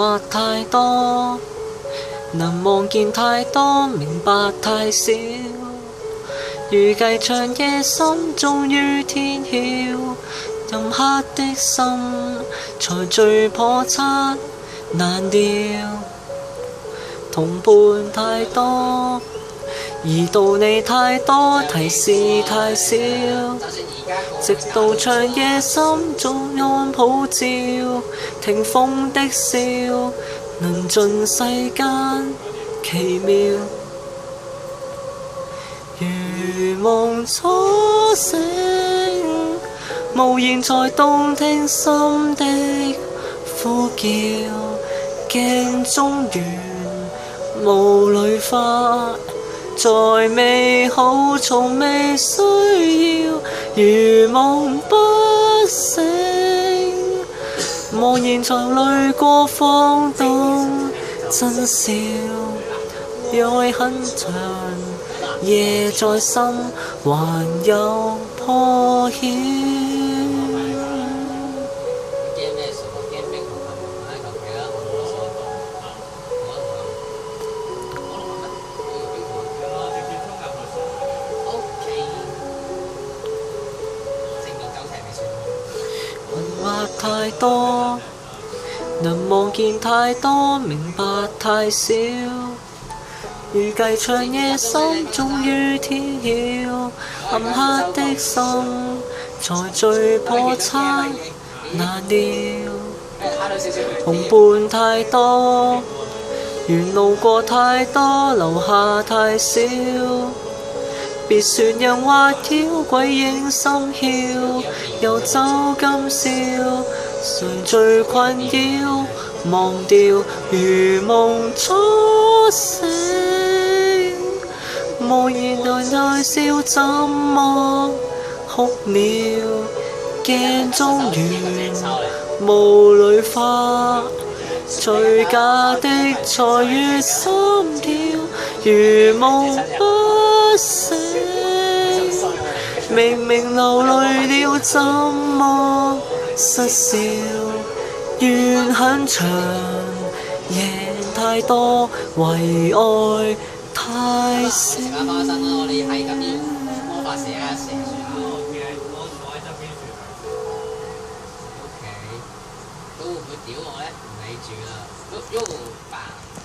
惑太多，能望見太多，明白太少。預計長夜深，終於天曉，暗黑的心才最破產難料。同伴太多，而道理太多，提示太少。直到長夜深，早安普照，聽風的笑，能盡世間奇妙。如夢初醒，無言在動聽心的呼叫，鏡中緣霧裏花，再美好從未需要。如夢不醒，茫然在淚過放蕩真笑。愛很長，夜在心還有破曉。惑太多，能望見太多，明白太少。預計長夜深，終於天曉，暗黑的心才最破產難料。同伴太多，沿路過太多，留下太少。別說人滑繞，鬼影心竅，遊走今宵，誰最困擾？忘掉如夢初醒，茫然在笑，怎麼哭了？鏡中緣霧裏花，最假的才越心跳。如夢不醒，明明流淚了，怎麼失笑？緣很長，夜太多，為愛太少。食花生咯，你係咁啲魔法蛇啊，蛇船啊。OK，都會唔會屌我咧？唔理住啦。